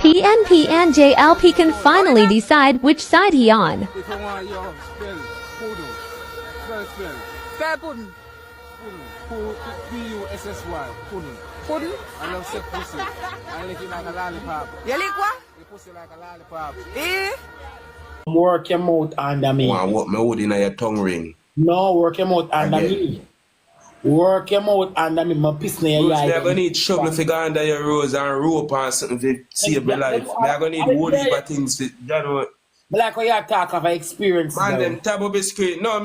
PNP and JLP can finally decide which side he on. If you want your spell, Pudu. Spell Pudding. P-U-S-S-Y. Pudding. Pudding? I love say pussy. I lick it like a lollipop. You lick what? You pussy like a lollipop. Eh? Work your mouth under me. What me wood in your tongue ring? No, work your mouth under me. Work your mouth under me. My piss near your eye. I'm gonna need shovel if you go under your rose and rope or something to save my life. I'm gonna need wood for things to, you know. Like when you talk of experience. Man, them tab up the screen. No,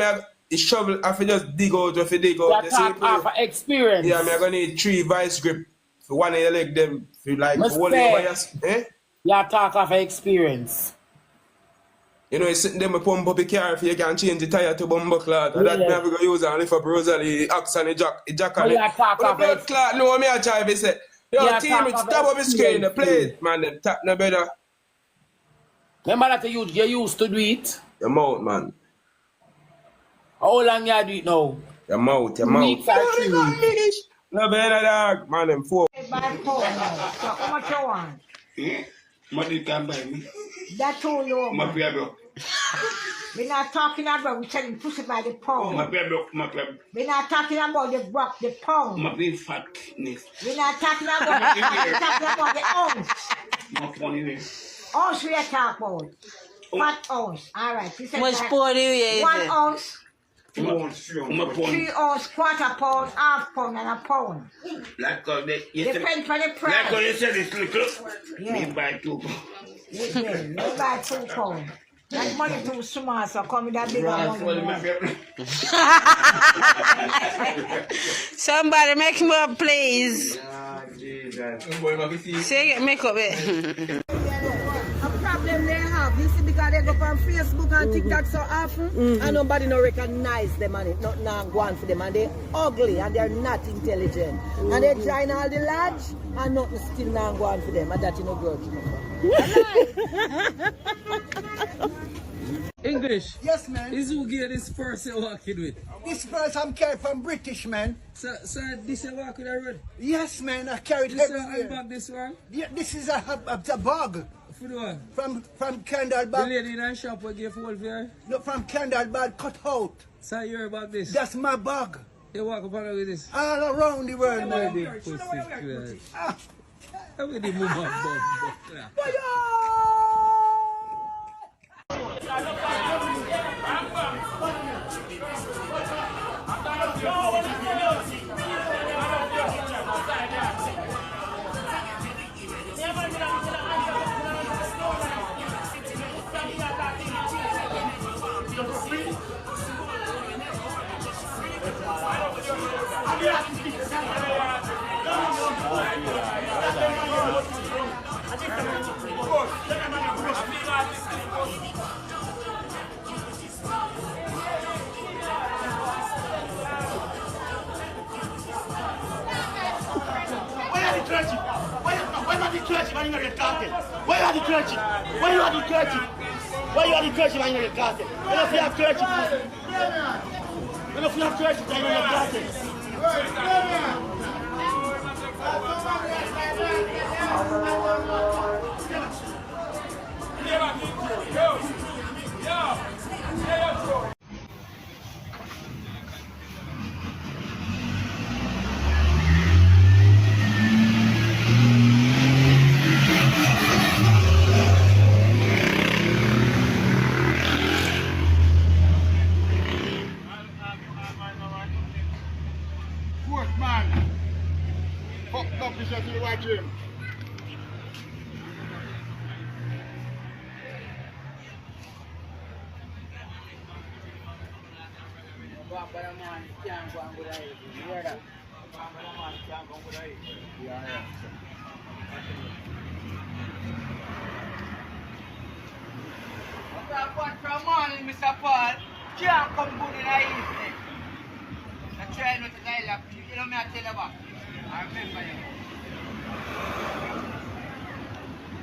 the shovel, I just dig out, if you dig out. You talk of experience. Yeah, I'm gonna need 3 vice grip for one of your leg, them, for like, hold it over your, eh? You talk of experience. You know, you're sitting there, pump up the car if you can change the tire to bumper cloth. And that me have to go use and lift up Rosalie, axe and the jack on it. But the blood clot, no, me a try to say, yo, team, it's tap up the screen, the plate, man, them tap no better. Remember that you used to do it? Your mouth, man. How long you do it now? Your mouth. 2 weeks or 3 weeks? No better, dog. Man, them 4. How much you want? Money can buy me. That's all you want. My pay broke. We're not talking about we selling pussy by the pound. My pay broke. My pay. We're not talking about the buck, the pound. My pay fatness. We're not talking about the we're talking about the ounce. My money there. Ounce we are talking about. Fat ounce. All right. You said much pound you is 1 it? ounce. 2 ounce, 3 ounce. 3 ounce, quarter pound, half pound, and a pound. Like they, Depends on the price. like how you said it's little. Yeah. Me buy 2 pounds. You buy 2 pounds. That money too small, so come with that bigger money. Somebody make me up, please. Jesus. Say make up it. A problem they have, you see, because they go on Facebook and TikTok so often, and nobody no recognize them and it not go on for them, and they ugly and they're not intelligent, and they join all the lodge and nothing still not go on for them, and that you know grudge. English. Yes, man. Is who get this first you walking with? This first I'm carried from British, man. So this you walk with already? Yes, man, I carried This everywhere. bag this one? Yeah, this is a bag. For the one? From Kendall The bag. lady in the shop will give hold for you? No, from Kendall bag cut out. So you're about this? That's my bag. You walk up and with this? All around the world, man. Baby, pussy, good. How will the move on, From morning, Mr. Paul, can't come good in the evening. I try not to die like you know me, I tell you what. I remember you.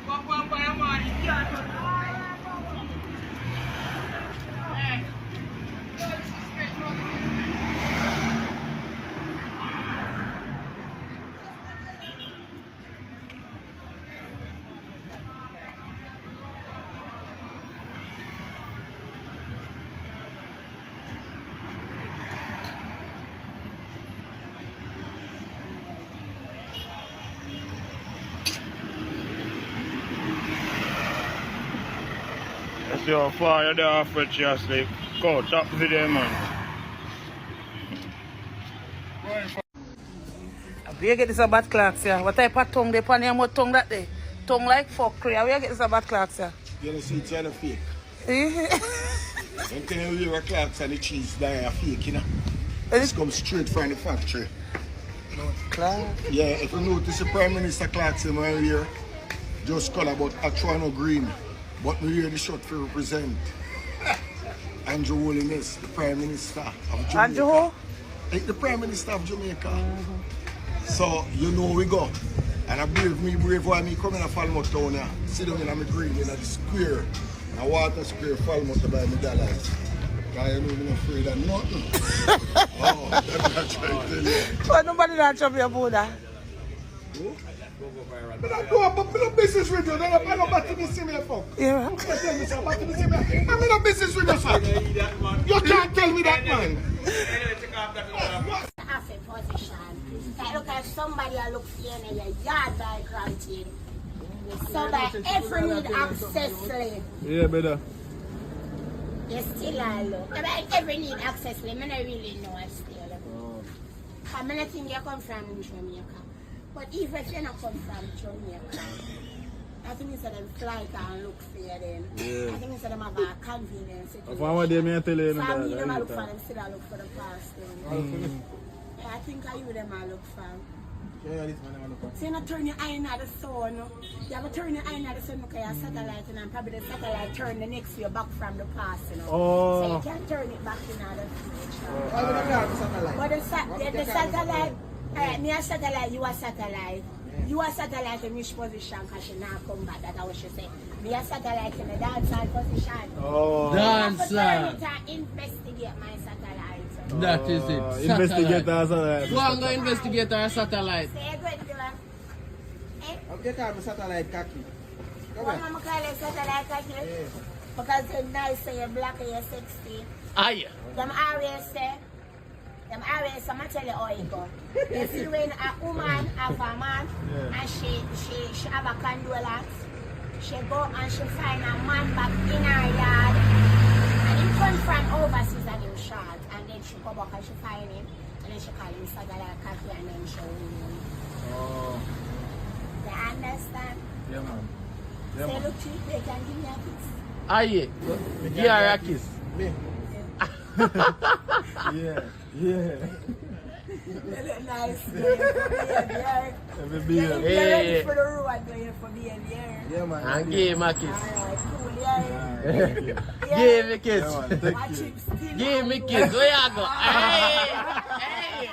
Come on by your morning, can't come. Hey. So far, you're there for just like, go top video, man. Where you get this bad clocks here? What type of tongue they pan here? What tongue that day? Tongue like fuckery. Where you get this bad clocks here? You know, see, it's kind of fake. Eh? And can you wear clocks and the cheese there are fake, you know? This comes straight from the factory. Clock? Yeah, if you notice the Prime Minister clocks in my ear, just color but actually no green. But we wear the shirt to represent Andrew Holiness, the Prime Minister of Jamaica. Andrew? The Prime Minister of Jamaica. So you know we go. And I brave why me coming to Falmouth town here. Sit down in my green in the square. I water square Falmouth to buy me dollars. Because you know I'm not afraid of nothing. Oh, that's what I'm trying to tell you. But nobody not trouble about that. But I go up, but no business with you. I'm not about to be seen, fuck. Yeah. I'm not business with you, sir. You can't tell me that, man. Half a position. Like look at somebody I look for in your yard by granted. So that every need access lane. Yeah, better. You still are look. About every need access lane, I don't really know I still. I don't think you come from Jamaica. But even if you don't come from Jamaica, I think it's them fly and look for you then. Yeah. I think it's them have a convenience situation. From what they may tell you, so I mean, them I look for them, still I look for the past then. Yeah, I think I you them I look for. Yeah, this man I look for. So you not turn your eye at the sun. You have to turn your eye at the sun because you're satellite and probably the satellite turn the next year back from the past, you know. Oh. So you can't turn it back in the future. But the satellite, me a satellite, you a satellite. You are satellite in which position because you now come back, that's what she say. Me a satellite in the dancehall position. Oh. Dancehall. I have to turn it and investigate my satellite. That is it. Investigate our satellite. Go and go investigate our satellite. So you're going to do it? Eh? I'll get out satellite khaki. Why am I call it satellite khaki? Yeah. Because you're nice, so you're black and you're 60. Aye. Them always say, I'm going to tell you how it go. You see when a woman have a man and she have a condolence, she go and she find a man back in her yard and he come from overseas and him short and then she go back and she find him and then she call him satellite khaki and then she win him. Oh. You understand? Yeah, man. Yeah, say, look, cheap, they can give me a kiss. Aye. Give her a kiss. Me. Yeah. Yeah. You look nice, yeah. Yeah. You're ready for the road, you're for being here. Yeah, man. And give him a kiss. Alright, cool, yeah. Give him a kiss. Watch him still. Give him a kiss. Where you go? Hey! Hey!